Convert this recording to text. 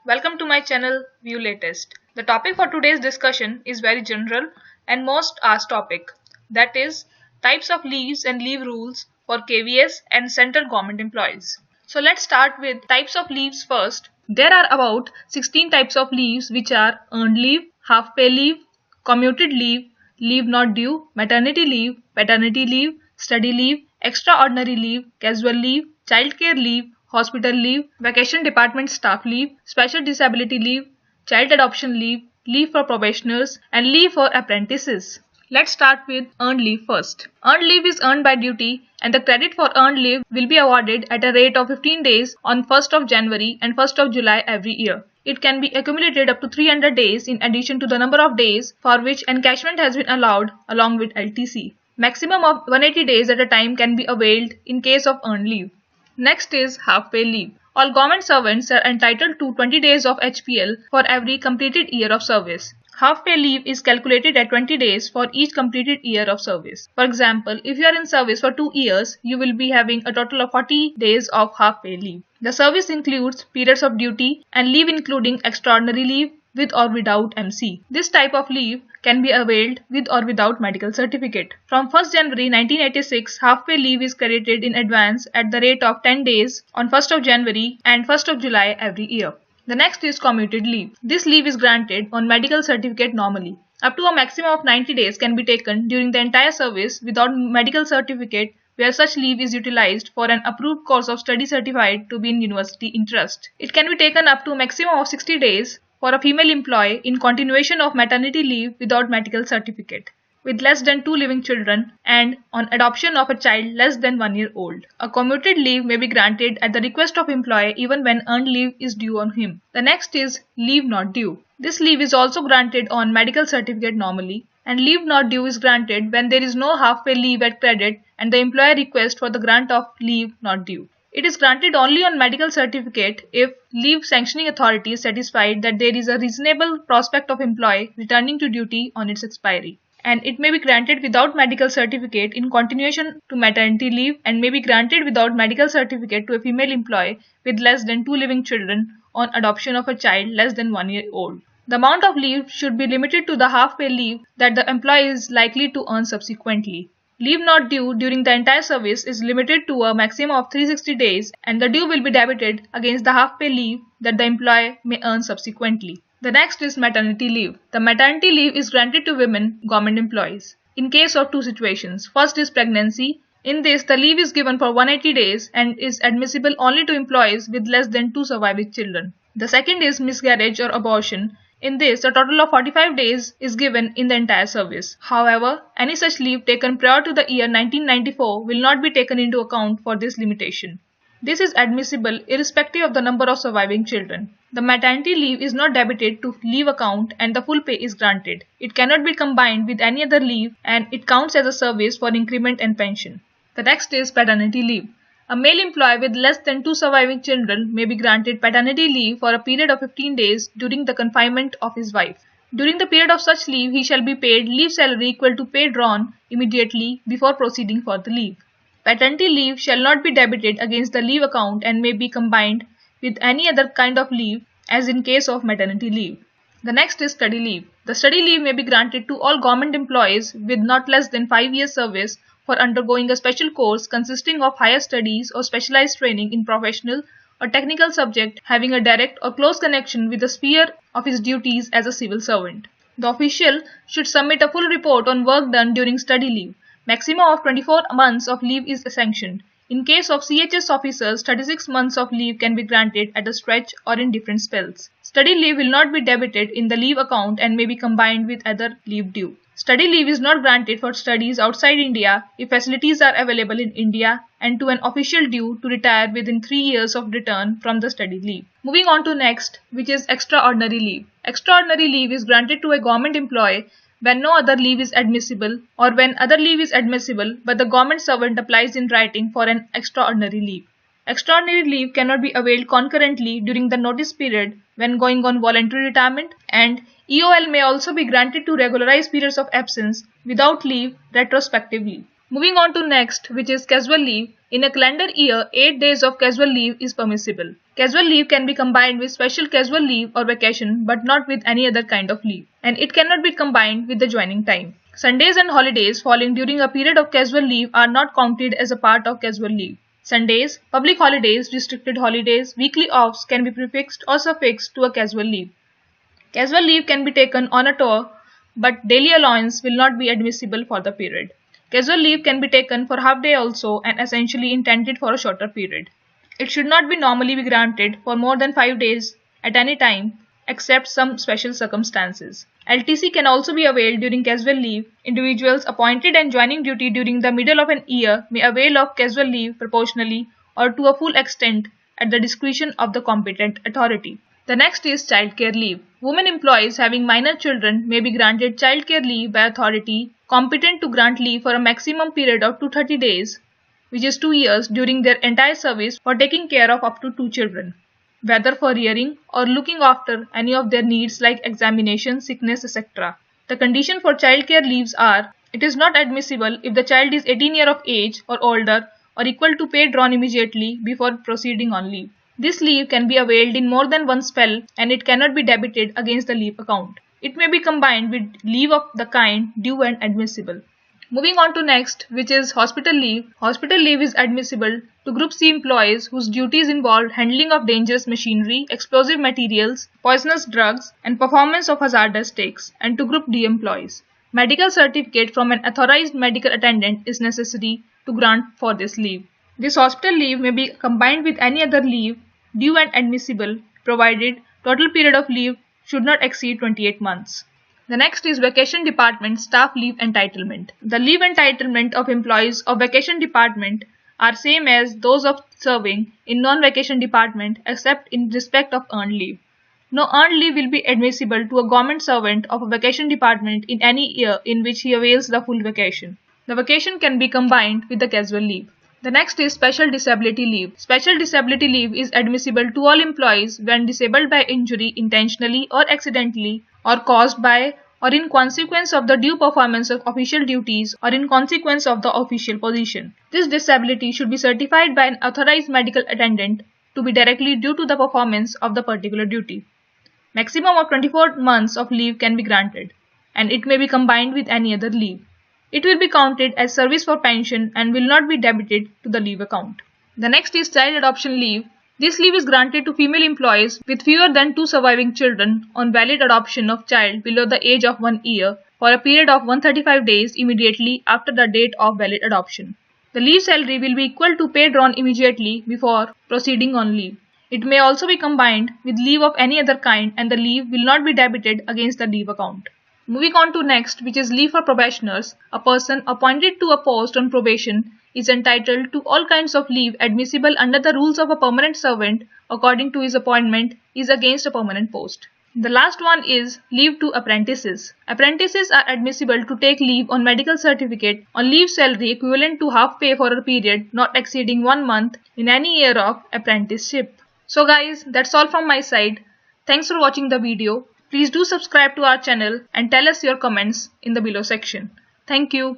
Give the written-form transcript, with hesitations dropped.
Welcome to my channel View Latest. The topic for today's discussion is very general and most asked topic, that is types of leaves and leave rules for KVS and central government employees. So let's start with types of leaves first. There are about 16 types of leaves, which are earned leave, half pay leave, commuted leave, leave not due, maternity leave, paternity leave, study leave, extraordinary leave, casual leave, childcare leave, hospital leave, vacation department staff leave, special disability leave, child adoption leave, leave for probationers, and leave for apprentices. Let's start with earned leave first. Earned leave is earned by duty, and the credit for earned leave will be awarded at a rate of 15 days on 1st of January and 1st of July every year. It can be accumulated up to 300 days in addition to the number of days for which encashment has been allowed along with LTC. Maximum of 180 days at a time can be availed in case of earned leave. Next is half pay leave. All government servants are entitled to 20 days of HPL for every completed year of service. Half pay leave is calculated at 20 days for each completed year of service. For example, if you are in service for 2 years, you will be having a total of 40 days of half pay leave. The service includes periods of duty and leave including extraordinary leave with or without MC. This type of leave can be availed with or without medical certificate. From 1st January 1986, half pay leave is credited in advance at the rate of 10 days on 1st of January and 1st of July every year. The next is commuted leave. This leave is granted on medical certificate normally. Up to a maximum of 90 days can be taken during the entire service without medical certificate, where such leave is utilized for an approved course of study certified to be in university interest. It can be taken up to a maximum of 60 days for a female employee in continuation of maternity leave without medical certificate, with less than 2 living children, and on adoption of a child less than 1 year old. A commuted leave may be granted at the request of employee even when earned leave is due on him. The next is leave not due. This leave is also granted on medical certificate normally, and leave not due is granted when there is no half pay leave at credit and the employer requests for the grant of leave not due. It is granted only on medical certificate if leave sanctioning authority is satisfied that there is a reasonable prospect of employee returning to duty on its expiry. And it may be granted without medical certificate in continuation to maternity leave, and may be granted without medical certificate to a female employee with less than 2 living children on adoption of a child less than 1 year old. The amount of leave should be limited to the half pay leave that the employee is likely to earn subsequently. Leave not due during the entire service is limited to a maximum of 360 days, and the due will be debited against the half pay leave that the employee may earn subsequently. The next is maternity leave. The maternity leave is granted to women government employees in case of 2 situations. First is pregnancy. In this, the leave is given for 180 days and is admissible only to employees with less than 2 surviving children. The second is miscarriage or abortion. In this, a total of 45 days is given in the entire service. However, any such leave taken prior to the year 1994 will not be taken into account for this limitation. This is admissible irrespective of the number of surviving children. The maternity leave is not debited to leave account and the full pay is granted. It cannot be combined with any other leave, and it counts as a service for increment and pension. The next is paternity leave. A male employee with less than 2 surviving children may be granted paternity leave for a period of 15 days during the confinement of his wife. During the period of such leave, he shall be paid leave salary equal to pay drawn immediately before proceeding for the leave. Paternity leave shall not be debited against the leave account and may be combined with any other kind of leave, as in case of maternity leave. The next is study leave. The study leave may be granted to all government employees with not less than 5 years service for undergoing a special course consisting of higher studies or specialized training in professional or technical subject having a direct or close connection with the sphere of his duties as a civil servant. The official should submit a full report on work done during study leave. Maximum of 24 months of leave is sanctioned. In case of CHS officers, 36 months of leave can be granted at a stretch or in different spells. Study leave will not be debited in the leave account and may be combined with other leave due. Study leave is not granted for studies outside India if facilities are available in India, and to an official due to retire within 3 years of return from the study leave. Moving on to next, which is extraordinary leave. Extraordinary leave is granted to a government employee when no other leave is admissible, or when other leave is admissible but the government servant applies in writing for an extraordinary leave. Extraordinary leave cannot be availed concurrently during the notice period when going on voluntary retirement, and EOL may also be granted to regularize periods of absence without leave retrospectively. Moving on to next, which is casual leave. In a calendar year, 8 days of casual leave is permissible. Casual leave can be combined with special casual leave or vacation, but not with any other kind of leave. And it cannot be combined with the joining time. Sundays and holidays falling during a period of casual leave are not counted as a part of casual leave. Sundays, public holidays, restricted holidays, weekly offs can be prefixed or suffixed to a casual leave. Casual leave can be taken on a tour, but daily allowance will not be admissible for the period. Casual leave can be taken for half day also and essentially intended for a shorter period. It should not be normally be granted for more than 5 days at any time except some special circumstances. LTC can also be availed during casual leave. Individuals appointed and joining duty during the middle of an year may avail of casual leave proportionally or to a full extent at the discretion of the competent authority. The next is childcare leave. Women employees having minor children may be granted childcare leave by authority competent to grant leave for a maximum period of 230 days, which is 2 years during their entire service for taking care of up to 2 children, whether for rearing or looking after any of their needs like examination, sickness, etc. The condition for childcare leaves are: it is not admissible if the child is 18 years of age or older or equal to pay drawn immediately before proceeding on leave. This leave can be availed in more than one spell and it cannot be debited against the leave account. It may be combined with leave of the kind due and admissible. Moving on to next, which is hospital leave. Hospital leave is admissible to Group C employees whose duties involve handling of dangerous machinery, explosive materials, poisonous drugs, and performance of hazardous tasks, and to Group D employees. Medical certificate from an authorized medical attendant is necessary to grant for this leave. This hospital leave may be combined with any other leave, due and admissible, provided total period of leave should not exceed 28 months. The next is vacation department staff leave entitlement. The leave entitlement of employees of vacation department are same as those of serving in non-vacation department except in respect of earned leave. No earned leave will be admissible to a government servant of a vacation department in any year in which he avails the full vacation. The vacation can be combined with the casual leave. The next is special disability leave. Special disability leave is admissible to all employees when disabled by injury intentionally or accidentally or caused by or in consequence of the due performance of official duties or in consequence of the official position. This disability should be certified by an authorized medical attendant to be directly due to the performance of the particular duty. Maximum of 24 months of leave can be granted, and it may be combined with any other leave. It will be counted as service for pension and will not be debited to the leave account. The next is child adoption leave. This leave is granted to female employees with fewer than 2 surviving children on valid adoption of child below the age of 1 year for a period of 135 days immediately after the date of valid adoption. The leave salary will be equal to pay drawn immediately before proceeding on leave. It may also be combined with leave of any other kind and the leave will not be debited against the leave account. Moving on to next, which is leave for probationers. A person appointed to a post on probation is entitled to all kinds of leave admissible under the rules of a permanent servant according to his appointment is against a permanent post. The last one is leave to apprentices. Apprentices are admissible to take leave on medical certificate on leave salary equivalent to half pay for a period not exceeding 1 month in any year of apprenticeship. So guys, that's all from my side. Thanks for watching the video. Please do subscribe to our channel and tell us your comments in the below section. Thank you.